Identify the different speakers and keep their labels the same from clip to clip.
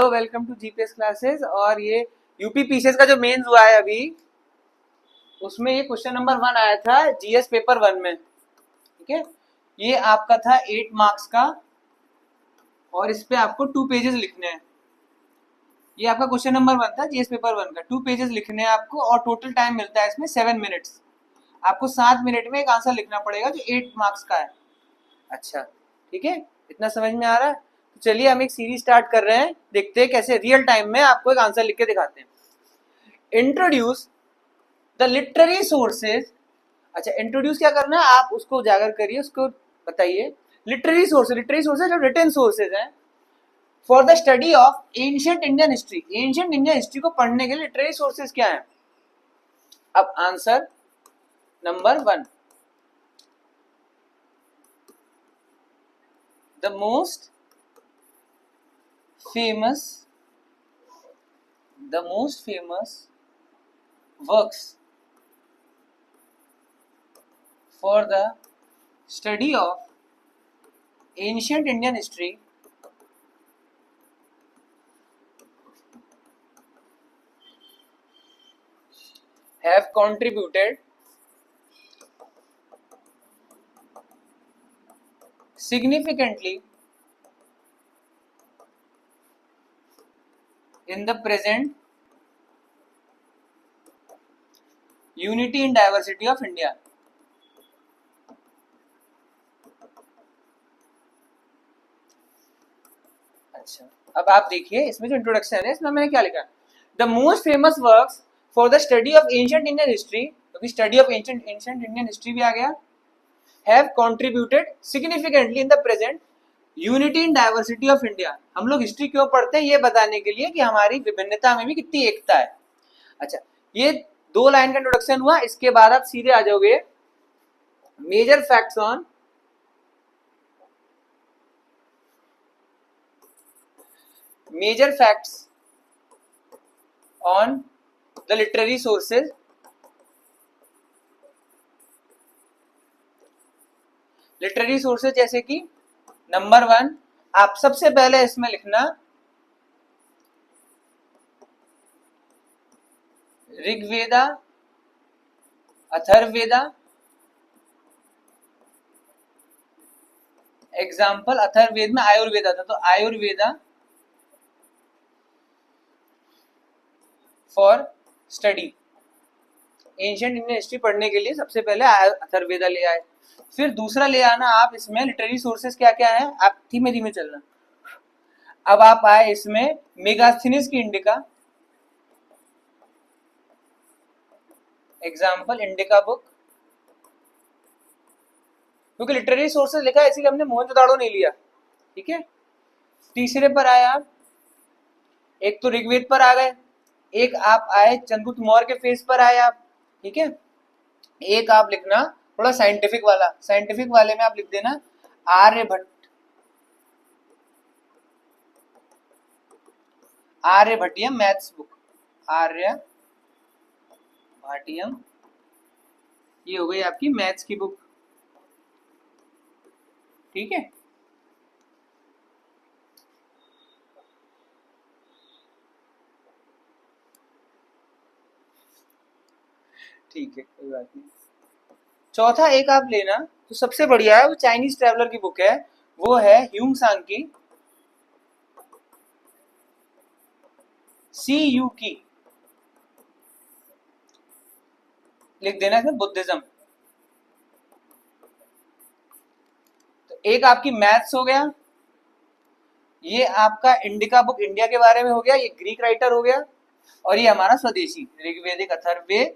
Speaker 1: Welcome to GPS classes. और ये UP PCS का जो मेंस हुआ है अभी, उसमें ये क्वेश्चन नंबर 1 आया था जीएस पेपर 1 में। ठीक है, ये आपका था 8 मार्क्स का और इस पे आपको 2 पेजेस लिखने हैं। ये आपका क्वेश्चन नंबर 1 था जीएस पेपर 1 का। 2 पेजेस लिखने हैं आपको और टोटल टाइम मिलता है इसमें 7 मिनट्स। आपको 7 मिनट में एक आंसर लिखना पड़ेगा जो 8 मार्क्स का है। अच्छा, ठीक है, इतना समझ में आ रहा है? तो चलिए हम एक सीरीज स्टार्ट कर रहे हैं, देखते हैं कैसे रियल टाइम में आपको एक आंसर लिख के दिखाते हैं। Introduce the literary sources. अच्छा, इंट्रोड्यूस क्या करना है, आप उसको उजागर करिए, उसको बताइए। लिटरेरी सोर्सेज जो रिटन सोर्सेज हैं for the study of ancient Indian history. Ancient Indian history को पढ़ने के लिए लिटरेरी सोर्सेज क्या है? अब answer number 1, the most famous works for the study of ancient Indian history have contributed significantly in the present unity and diversity of India। अच्छा, अब आप देखिए इसमें जो इंट्रोडक्शन है इसमें मैंने क्या लिखा, the most famous works for the study of ancient Indian history, क्योंकि study of ancient Indian history भी आ गया, have contributed significantly in the present unity in diversity of India. हम लोग हिस्ट्री क्यों पढ़ते हैं? ये बताने के लिए कि हमारी विभिन्नता में भी कितनी एकता है। अच्छा, ये 2 लाइन का इंट्रोडक्शन हुआ। इसके बाद आप सीधे आ जाओगे major facts on the literary sources. Literary sources जैसे कि नंबर 1, आप सबसे पहले इसमें लिखना ऋग्वेदा, अथर्ववेदा। एग्जाम्पल, अथर्ववेद में आयुर्वेदा था तो Ayurveda for study. Ancient Indian history पढ़ने के लिए सबसे पहले अथर्ववेदा ले आए। फिर दूसरा ले आना आप इसमें लिटरेरी सोर्सेज क्या क्या है, आप धीमे धीमे चलना। अब आप आए इसमें मेगास्थनीज की इंडिका। Example, indica book. क्योंकि लिटरेरी सोर्सेज लिखा है इसीलिए हमने मोहनजोदाड़ो नहीं लिया। ठीक है, तीसरे पर आए आप, एक तो ऋग्वेद पर आ गए, एक आप आए चंद्रगुप्त मौर्य के फेज पर आए आप। ठीक है, एक आप लिखना थोड़ा साइंटिफिक वाला। साइंटिफिक वाले में आप लिख देना आर्यभट्टियम मैथ्स बुक। आर्यभट्टियम, ये हो गई आपकी मैथ्स की बुक। ठीक है, ठीक है, कोई बात नहीं। चौथा एक आप लेना तो सबसे बढ़िया है, वो चाइनीज ट्रैवलर की बुक है, वो है ह्यूंग सांग की CU की। लिख देना है बुद्धिज्म। तो एक आपकी मैथ्स हो गया, ये आपका इंडिका बुक इंडिया के बारे में हो गया, ये ग्रीक राइटर हो गया, और ये हमारा स्वदेशी ऋग्वेदिक अथर्ववेद,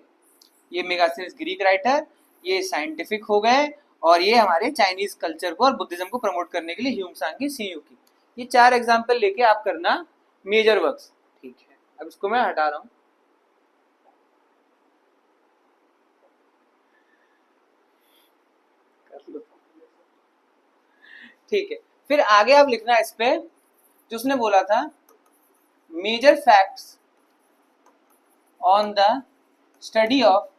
Speaker 1: ये मेगास्थनीज ग्रीक राइटर, ये साइंटिफिक हो गए, और ये हमारे चाइनीज कल्चर को और बुद्धिज्म को प्रमोट करने के लिए ह्यूंग सांग की CU की। ये 4 एग्जाम्पल लेके आप करना मेजर वर्क्स। ठीक है, अब इसको मैं हटा रहा हूं। ठीक है, फिर आगे आप लिखना इस पे जो उसने बोला था, major facts on the study of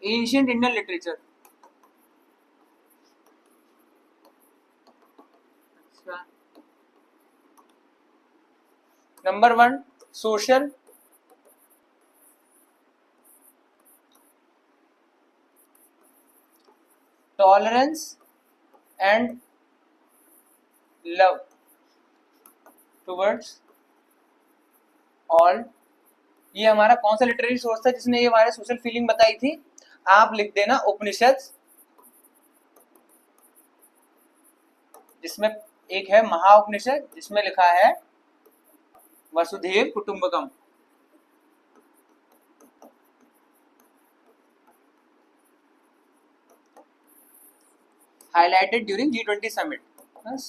Speaker 1: ancient Indian literature. अच्छा, number 1 social, tolerance and love towards all. ये हमारा कौन सा लिटरेरी सोर्स था जिसने ये हमारे सोशल फीलिंग बताई थी? आप लिख देना उपनिषद, जिसमें एक है महाउपनिषद जिसमें लिखा है वसुधैव कुटुंबकम। highlighted during G20 summit, yes,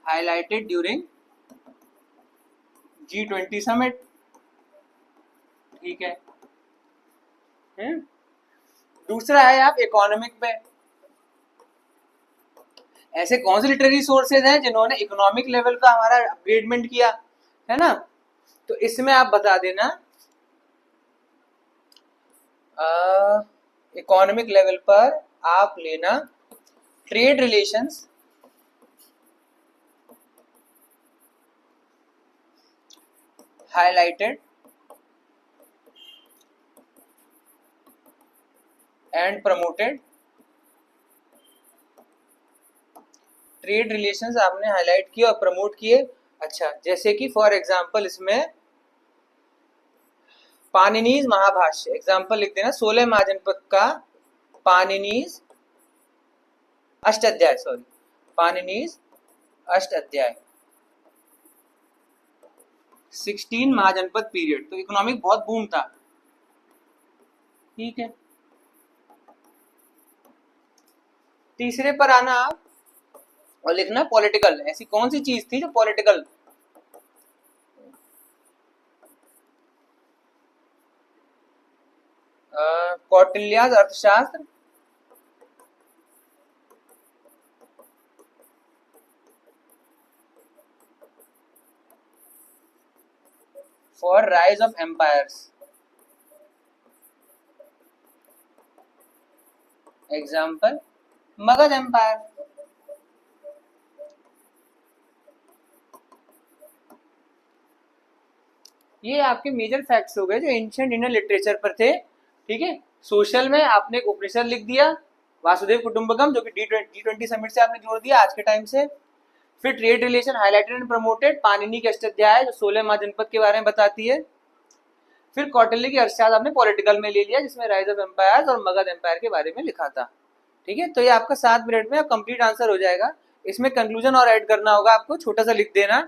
Speaker 1: highlighted during G20 summit, ठीक है। दूसरा है आप इकोनॉमिक पे, ऐसे कौन से लिटरेरी सोर्सेज हैं जिन्होंने इकोनॉमिक लेवल का हमारा अपग्रेडमेंट किया है ना, तो इसमें आप बता देना इकोनॉमिक लेवल पर आप लेना trade relations, highlighted and promoted. Trade relations आपने हाईलाइट किए और प्रमोट किए। अच्छा, जैसे कि फॉर एग्जांपल इसमें पाणिनीज महाभाष्य, एग्जांपल लिख देना 16 महाजनपद का पाणिनीज अष्टाध्याय, सॉरी पाणिनीज अष्टाध्याय 16 महाजनपद पीरियड, तो इकोनॉमिक बहुत बूम था, ठीक है। तीसरे पर आना आप और लिखना पॉलिटिकल, ऐसी कौन सी चीज थी जो political, Kautilya's Arthashastra, for rise of empires, example Magadha empire. ये आपके मेजर फैक्ट्स हो गए जो एंशिएंट इंडियन लिटरेचर पर थे, ठीक है। सोशल में आपने एक उपनिषद लिख दिया वासुदेव कुटुंबकम, जो कि G20 समिट से आपने जोड़ दिया आज के टाइम से। फिर trade relation highlighted and promoted, Panini के अष्टाध्याय जो 16 महाजनपद के बारे में बताती है। फिर कौटिल्य की अर्थशास्त्र आपने पॉलिटिकल में ले लिया, जिसमें राइज ऑफ एम्पायर्स और मगध एम्पायर के बारे में लिखा था, ठीक है। तो ये आपका 7 मिनट में कंप्लीट आंसर हो जाएगा। इसमें कंक्लूजन और ऐड करना होगा आपको, छोटा सा लिख देना,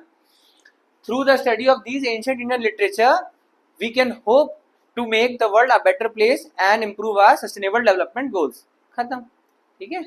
Speaker 1: through the study of these ancient Indian literature we can hope to make the world a better place and improve our sustainable development goals. खत्म, ठीक है।